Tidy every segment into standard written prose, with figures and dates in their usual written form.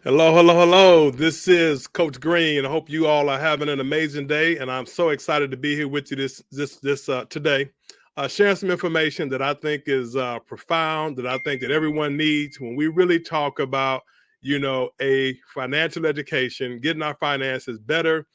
Hello, hello, hello. This is Coach Green. I hope you all are having an amazing day, and I'm so excited to be here with you this today, sharing some information that I think is profound, that I think that everyone needs when we really talk about, a financial education, getting our finances better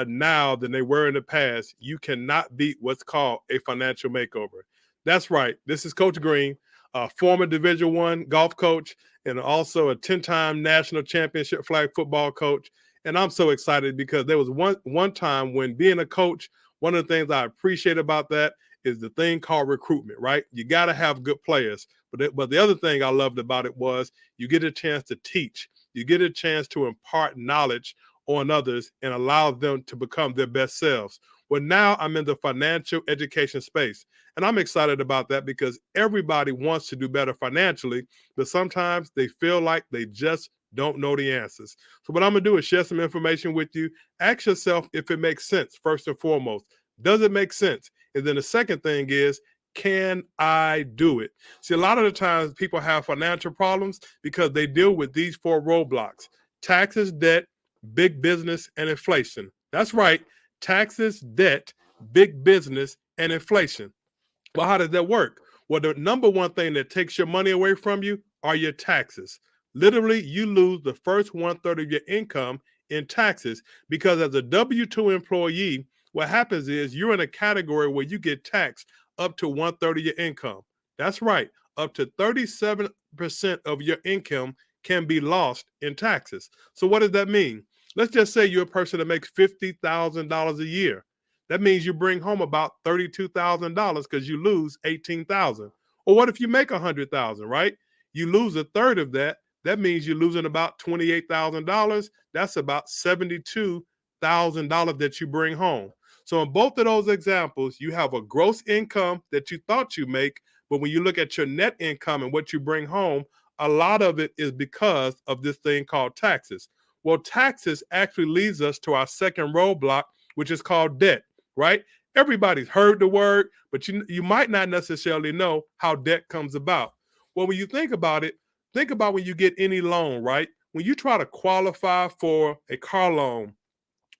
now than they were in the past. You cannot beat what's called a financial makeover. That's right. This is Coach Green, a former Division One golf coach and also a 10-time national championship flag football coach. And I'm so excited because there was one time when being a coach, one of the things I appreciate about that is the thing called recruitment, right? You got to have good players. But the other thing I loved about it was you get a chance to teach. You get a chance to impart knowledge on others and allow them to become their best selves. Well, now I'm in the financial education space. And I'm excited about that because everybody wants to do better financially, but sometimes they feel like they just don't know the answers. So what I'm going to do is share some information with you. Ask yourself if it makes sense, first and foremost. Does it make sense? And then the second thing is, can I do it? See, a lot of the times people have financial problems because they deal with these four roadblocks: taxes, debt, big business, and inflation. That's right. Taxes, debt, big business, and inflation. Well, how does that work? Well, the number one thing that takes your money away from you are your taxes. Literally, you lose the first one third of your income in taxes because as a W 2 employee, what happens is you're in a category where you get taxed up to one third of your income. That's right, up to 37% of your income can be lost in taxes. So, what does that mean? Let's just say you're a person that makes $50,000 a year. That means you bring home about $32,000 because you lose 18,000. Or what if you make 100,000, right? You lose a third of that. That means you're losing about $28,000. That's about $72,000 that you bring home. So in both of those examples, you have a gross income that you thought you make, but when you look at your net income and what you bring home, a lot of it is because of this thing called taxes. Well, taxes actually leads us to our second roadblock, which is called debt, right? Everybody's heard the word, but you might not necessarily know how debt comes about. Well, when you think about it, think about when you get any loan, right? When you try to qualify for a car loan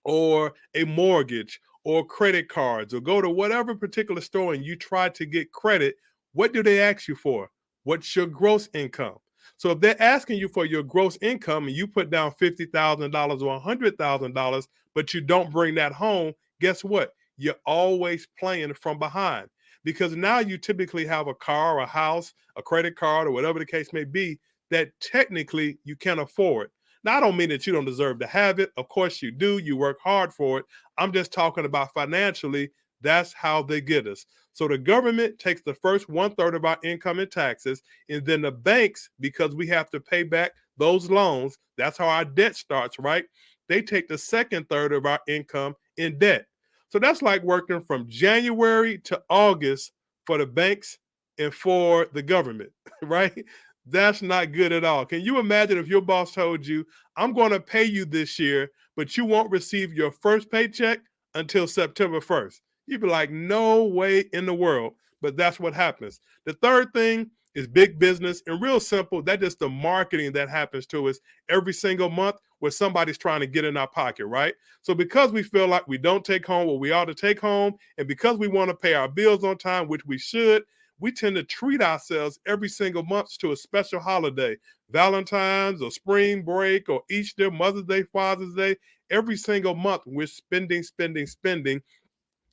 or a mortgage or credit cards or go to whatever particular store and you try to get credit, what do they ask you for? What's your gross income? So if they're asking you for your gross income and you put down $50,000 or $100,000, but you don't bring that home, guess what? You're always playing from behind because now you typically have a car, a house, a credit card, or whatever the case may be that technically you can't afford. Now, I don't mean that you don't deserve to have it. Of course you do. You work hard for it. I'm just talking about financially. That's how they get us. So the government takes the first one third of our income in taxes, and then the banks, because we have to pay back those loans, that's how our debt starts, right? They take the second third of our income in debt. So that's like working from January to August for the banks and for the government, right? That's not good at all. Can you imagine if your boss told you, I'm going to pay you this year, but you won't receive your first paycheck until September 1st? You'd be like, no way in the world. But that's what happens. The third thing is big business. And real simple, that is the marketing that happens to us every single month where somebody's trying to get in our pocket, right? So because we feel like we don't take home what we ought to take home, and because we want to pay our bills on time, which we should, we tend to treat ourselves every single month to a special holiday, Valentine's or spring break or Easter, Mother's Day, Father's Day. Every single month, we're spending, spending, spending.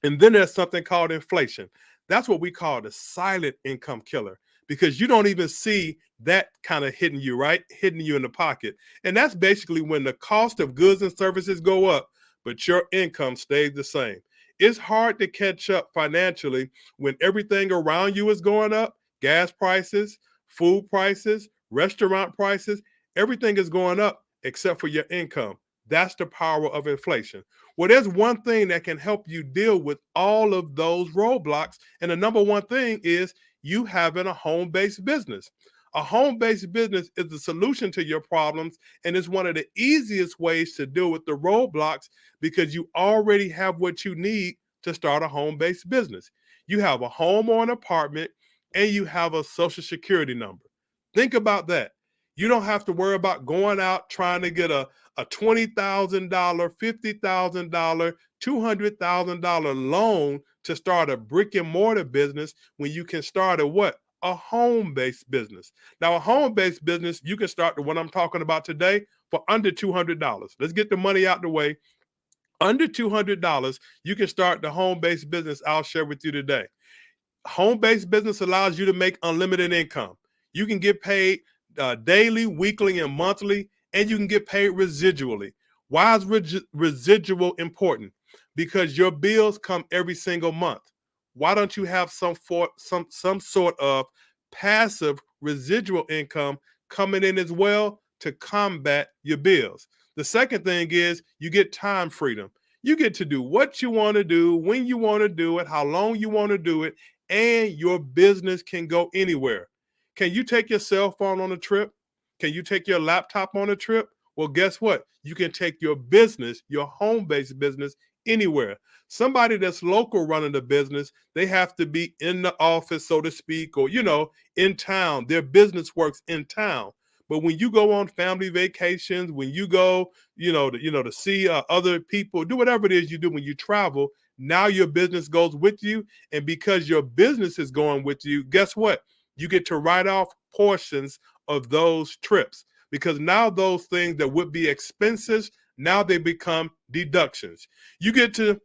And then there's something called inflation. That's what we call the silent income killer because you don't even see that kind of hitting you, right? Hitting you in the pocket. And that's basically when the cost of goods and services go up, but your income stays the same. It's hard to catch up financially when everything around you is going up: gas prices, food prices, restaurant prices, everything is going up except for your income. That's the power of inflation. Well, there's one thing that can help you deal with all of those roadblocks. And the number one thing is you having a home based business. A home based business is the solution to your problems. And it's one of the easiest ways to deal with the roadblocks because you already have what you need to start a home based business. You have a home or an apartment and you have a social security number. Think about that. You don't have to worry about going out trying to get a $20,000, $50,000, $200,000 loan to start a brick and mortar business when you can start a what? A home-based business. Now, a home-based business, you can start the one I'm talking about today for under $200. Let's get the money out the way. Under $200, you can start the home-based business I'll share with you today. Home-based business allows you to make unlimited income. You can get paid daily, weekly, and monthly, and you can get paid residually. Why is residual important? Because your bills come every single month. Why don't you have some sort of passive residual income coming in as well to combat your bills? The second thing is you get time freedom. You get to do what you want to do, when you want to do it, how long you want to do it, and your business can go anywhere. Can you take your cell phone on a trip? Can you take your laptop on a trip? Well, guess what? You can take your business, your home-based business, anywhere. Somebody that's local running the business, they have to be in the office, so to speak, or, in town. Their business works in town. But when you go on family vacations, when you go, to see other people, do whatever it is you do when you travel, now your business goes with you. And because your business is going with you, guess what? You get to write off portions of those trips, because now those things that would be expenses, now they become deductions. You get to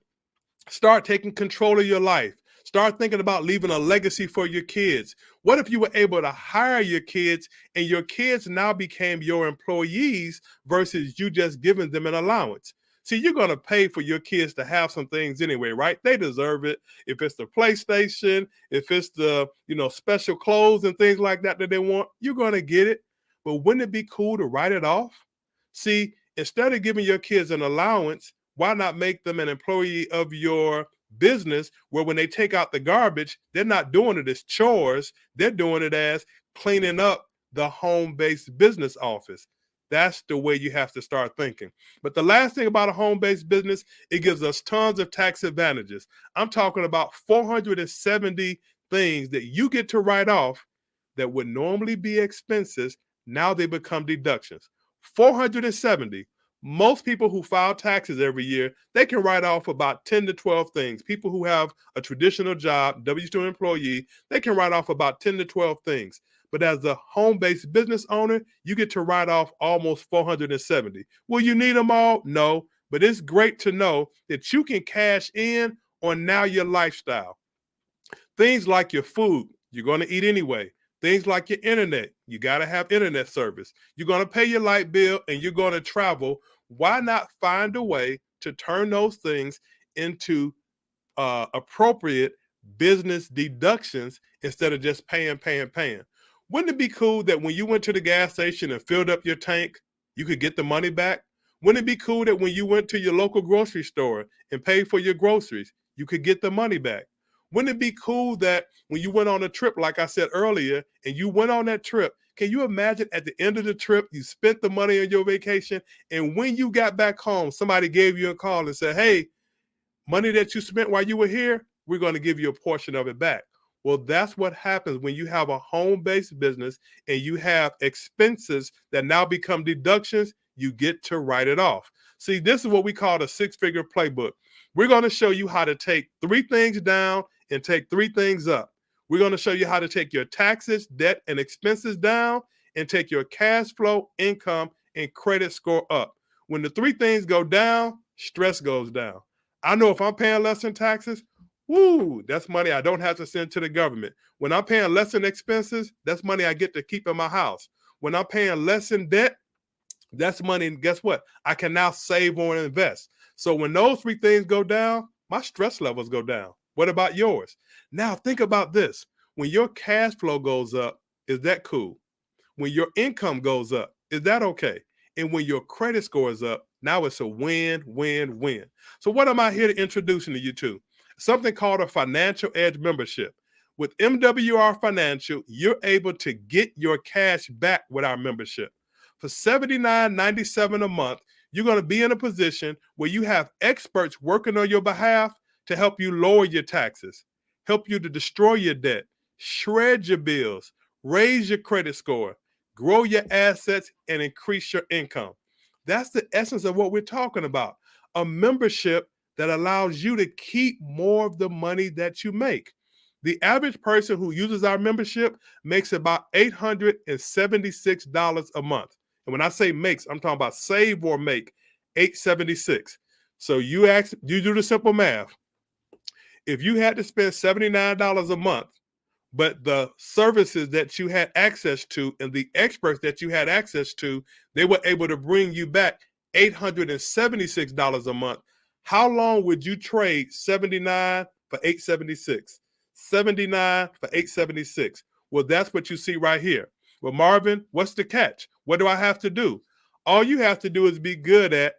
start taking control of your life. Start thinking about leaving a legacy for your kids. What if you were able to hire your kids and your kids now became your employees versus you just giving them an allowance? See, you're going to pay for your kids to have some things anyway, right? They deserve it. If it's the PlayStation, if it's the, special clothes and things like that they want, you're going to get it. But wouldn't it be cool to write it off? See, instead of giving your kids an allowance, why not make them an employee of your business, where when they take out the garbage, they're not doing it as chores, they're doing it as cleaning up the home-based business office. That's the way you have to start thinking. But the last thing about a home-based business, it gives us tons of tax advantages. I'm talking about 470 things that you get to write off that would normally be expenses. Now they become deductions. 470. Most people who file taxes every year, they can write off about 10 to 12 things. People who have a traditional job, W-2 employee, they can write off about 10 to 12 things. But as a home-based business owner, you get to write off almost 470. Will you need them all? No, but it's great to know that you can cash in on now your lifestyle. Things like your food, you're going to eat anyway. Things like your internet, you got to have internet service. You're going to pay your light bill and you're going to travel. Why not find a way to turn those things into appropriate business deductions instead of just paying? Wouldn't it be cool that when you went to the gas station and filled up your tank, you could get the money back? Wouldn't it be cool that when you went to your local grocery store and paid for your groceries, you could get the money back? Wouldn't it be cool that when you went on a trip, like I said earlier, and you went on that trip, can you imagine at the end of the trip, you spent the money on your vacation, and when you got back home, somebody gave you a call and said, hey, money that you spent while you were here, we're going to give you a portion of it back. Well, that's what happens when you have a home-based business and you have expenses that now become deductions. You get to write it off. See, this is what we call the six-figure playbook. We're going to show you how to take 3 things down and take 3 things up. We're going to show you how to take your taxes, debt, and expenses down and take your cash flow, income, and credit score up. When the 3 things go down, stress goes down. I know if I'm paying less in taxes, woo, that's money I don't have to send to the government. When I'm paying less in expenses, that's money I get to keep in my house. When I'm paying less in debt, that's money, and guess what? I can now save or invest. So when those 3 things go down, my stress levels go down. What about yours? Now think about this. When your cash flow goes up, is that cool? When your income goes up, is that okay? And when your credit score is up, now it's a win, win, win. So what am I here to introduce to you to? Something called a Financial Edge membership. With MWR Financial, you're able to get your cash back with our membership. For $79.97 a month, you're going to be in a position where you have experts working on your behalf to help you lower your taxes, help you to destroy your debt, shred your bills, raise your credit score, grow your assets, and increase your income. That's the essence of what we're talking about. A membership that allows you to keep more of the money that you make. The average person who uses our membership makes about $876 a month. And when I say makes, I'm talking about save or make, 876. So you do the simple math. If you had to spend $79 a month, but the services that you had access to and the experts that you had access to, they were able to bring you back $876 a month. How long would you trade 79 for 876? 79 for 876. Well, that's what you see right here. Well, Marvin, what's the catch? What do I have to do? All you have to do is be good at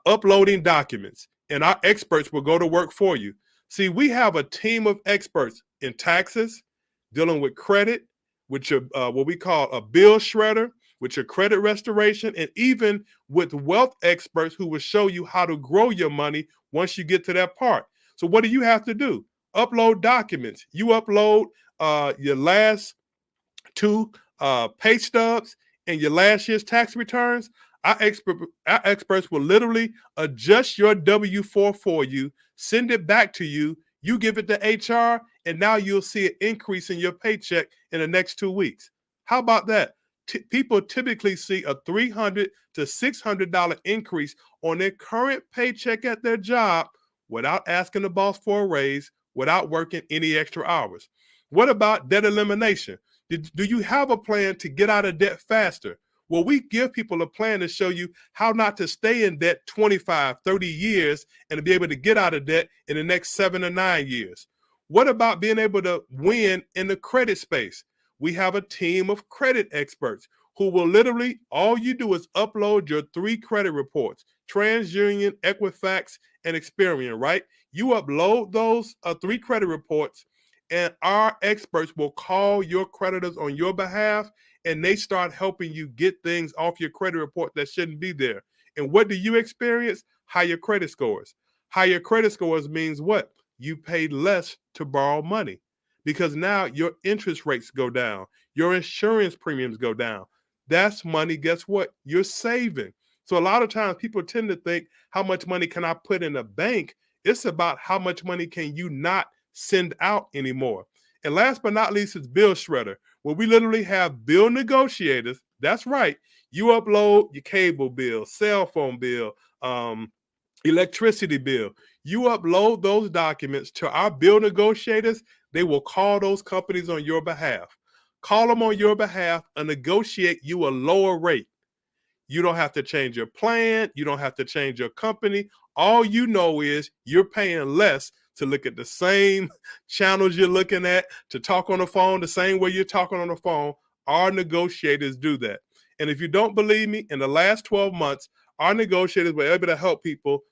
uploading documents, and our experts will go to work for you. See, we have a team of experts in taxes, dealing with credit, with your what we call a bill shredder, with your credit restoration, and even with wealth experts who will show you how to grow your money once you get to that part. So what do you have to do? Upload documents. You upload your last two pay stubs and your last year's tax returns. Our experts will literally adjust your W-4 for you, send it back to you. You give it to HR, and now you'll see an increase in your paycheck in the next 2 weeks. How about that? People typically see a $300 to $600 increase on their current paycheck at their job without asking the boss for a raise, without working any extra hours. What about debt elimination? Do you have a plan to get out of debt faster? Well, we give people a plan to show you how not to stay in debt 25, 30 years and to be able to get out of debt in the next 7 to 9 years. What about being able to win in the credit space? We have a team of credit experts who will literally, all you do is upload your 3 credit reports, TransUnion, Equifax, and Experian, right? You upload those 3 credit reports, and our experts will call your creditors on your behalf, and they start helping you get things off your credit report that shouldn't be there. And what do you experience? Higher credit scores. Higher credit scores means what? You pay less to borrow money because now your interest rates go down. Your insurance premiums go down. That's money, guess what? You're saving. So a lot of times people tend to think, how much money can I put in a bank? It's about how much money can you not send out anymore. And last but not least is bill shredder, where we literally have bill negotiators. That's right. You upload your cable bill, cell phone bill, electricity bill. You upload those documents to our bill negotiators. They will call those companies on your behalf. Call them on your behalf and negotiate you a lower rate. You don't have to change your plan. You don't have to change your company. All you know is you're paying less to look at the same channels you're looking at, to talk on the phone the same way you're talking on the phone. Our negotiators do that. And if you don't believe me, in the last 12 months, our negotiators were able to help people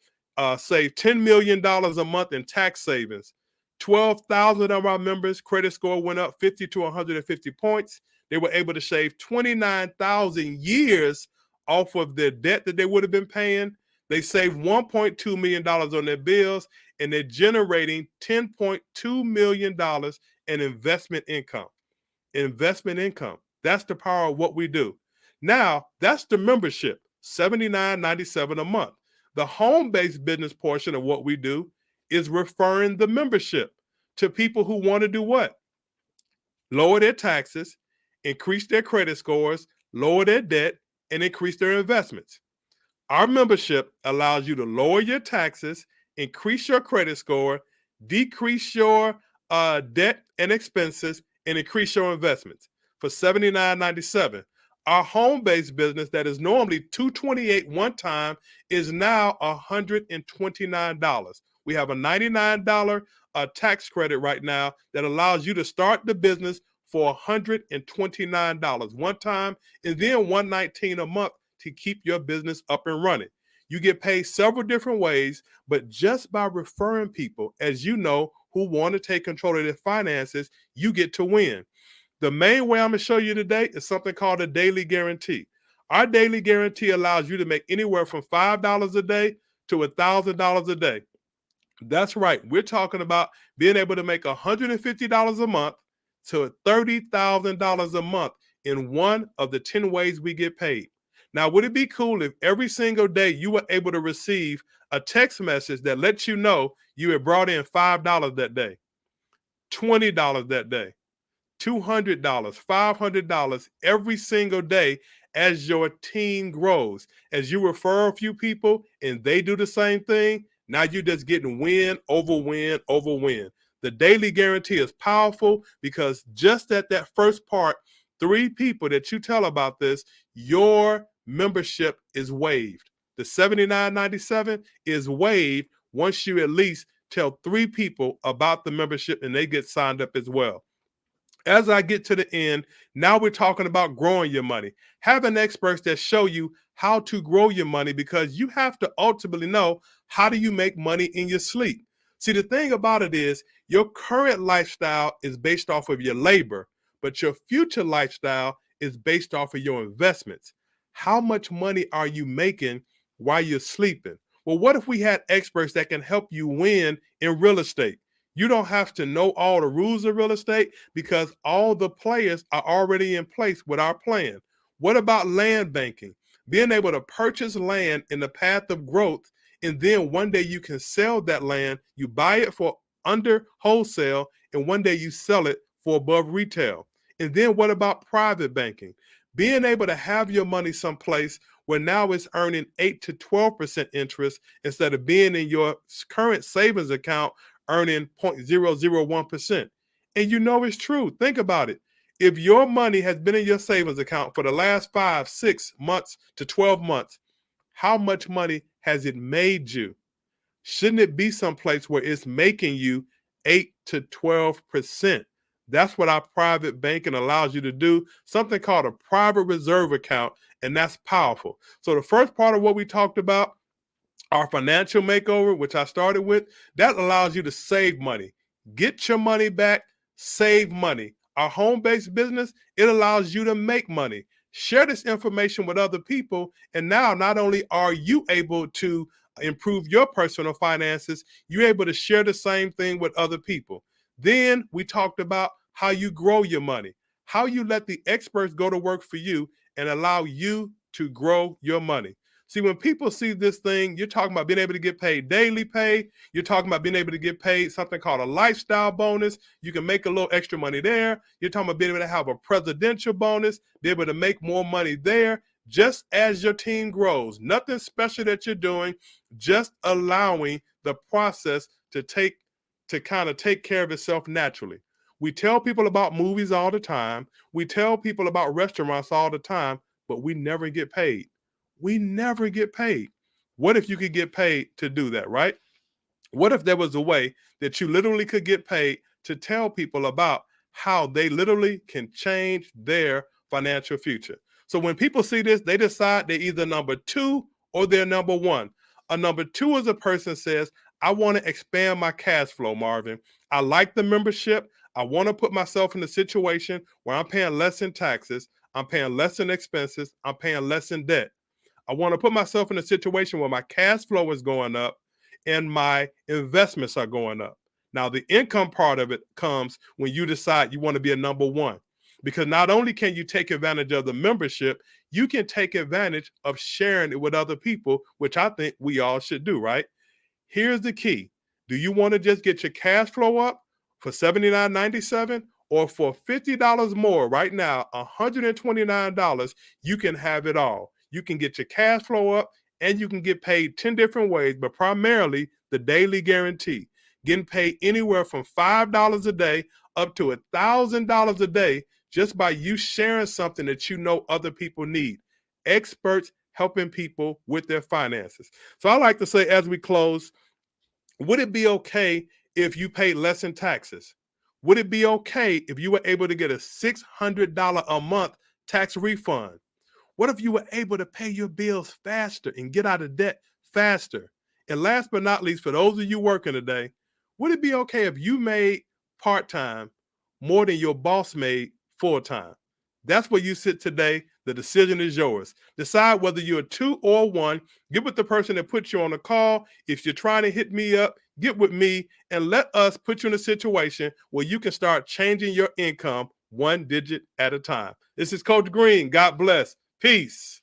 save $10 million a month in tax savings. 12,000 of our members' credit score went up 50 to 150 points. They were able to save 29,000 years off of their debt that they would have been paying. They saved $1.2 million on their bills, and they're generating $10.2 million in investment income. Investment income. That's the power of what we do. Now, that's the membership, $79.97 a month. The home-based business portion of what we do is referring the membership to people who want to do what? Lower their taxes, increase their credit scores, lower their debt, and increase their investments. Our membership allows you to lower your taxes, increase your credit score, decrease your debt and expenses, and increase your investments for $79.97. Our home-based business that is normally $228 one time is now $129. We have a $99 tax credit right now that allows you to start the business for $129 one time, and then $119 a month to keep your business up and running. You get paid several different ways, but just by referring people, as you know, who want to take control of their finances, you get to win. The main way I'm going to show you today is something called a daily guarantee. Our daily guarantee allows you to make anywhere from $5 a day to $1,000 a day. That's right. We're talking about being able to make $150 a month to $30,000 a month in one of the 10 ways we get paid. Now, would it be cool if every single day you were able to receive a text message that lets you know you had brought in $5 that day, $20 that day, $200, $500 every single day as your team grows? As you refer a few people and they do the same thing, now you're just getting win over win over win. The daily guarantee is powerful because just at that first part, 3 people that you tell about this, your membership is waived. The $79.97 is waived once you at least tell 3 people about the membership and they get signed up as well. As I get to the end, now we're talking about growing your money. Having experts that show you how to grow your money, because you have to ultimately know, how do you make money in your sleep? See, the thing about it is your current lifestyle is based off of your labor, but your future lifestyle is based off of your investments. How much money are you making while you're sleeping? Well, what if we had experts that can help you win in real estate? You don't have to know all the rules of real estate because all the players are already in place with our plan. What about land banking? Being able to purchase land in the path of growth, and then one day you can sell that land. You buy it for under wholesale, and one day you sell it for above retail. And then what about private banking? Being able to have your money someplace where now it's earning 8 to 12% interest instead of being in your current savings account earning 0.001%. And you know it's true. Think about it. If your money has been in your savings account for the last 5, 6 months to 12 months, how much money has it made you? Shouldn't it be someplace where it's making you 8 to 12%? That's what our private banking allows you to do, something called a private reserve account, and that's powerful. So the first part of what we talked about, our financial makeover, which I started with, that allows you to save money, get your money back, save money. Our home-based business, it allows you to make money. Share this information with other people, and now not only are you able to improve your personal finances, you're able to share the same thing with other people. Then we talked about how you grow your money, how you let the experts go to work for you and allow you to grow your money. See, when people see this thing, you're talking about being able to get paid daily pay. You're talking about being able to get paid something called a lifestyle bonus. You can make a little extra money there. You're talking about being able to have a presidential bonus, be able to make more money there, just as your team grows. Nothing special that you're doing, just allowing the process to kind of take care of itself naturally. We tell people about movies all the time. We tell people about restaurants all the time, but we never get paid. We never get paid. What if you could get paid to do that, right? What if there was a way that you literally could get paid to tell people about how they literally can change their financial future? So when people see this, they decide they're either number 2 or they're number 1. A number 2 is a person says, I want to expand my cash flow, Marvin. I like the membership. I want to put myself in a situation where I'm paying less in taxes. I'm paying less in expenses. I'm paying less in debt. I want to put myself in a situation where my cash flow is going up and my investments are going up. Now, the income part of it comes when you decide you want to be a number 1, because not only can you take advantage of the membership, you can take advantage of sharing it with other people, which I think we all should do, right? Here's the key. Do you want to just get your cash flow up for $79.97, or for $50 more right now, $129, you can have it all. You can get your cash flow up and you can get paid 10 different ways, but primarily the daily guarantee. Getting paid anywhere from $5 a day up to $1,000 a day just by you sharing something that you know other people need. Experts helping people with their finances. So I like to say, as we close, would it be okay if you paid less in taxes? Would it be okay if you were able to get a $600 a month tax refund? What if you were able to pay your bills faster and get out of debt faster? And last but not least, for those of you working today, would it be okay if you made part-time more than your boss made full-time? That's where you sit today. The decision is yours. Decide whether you're a 2 or a 1. Get with the person that put you on a call. If you're trying to hit me up, get with me and let us put you in a situation where you can start changing your income one digit at a time. This is Coach Green. God bless. Peace.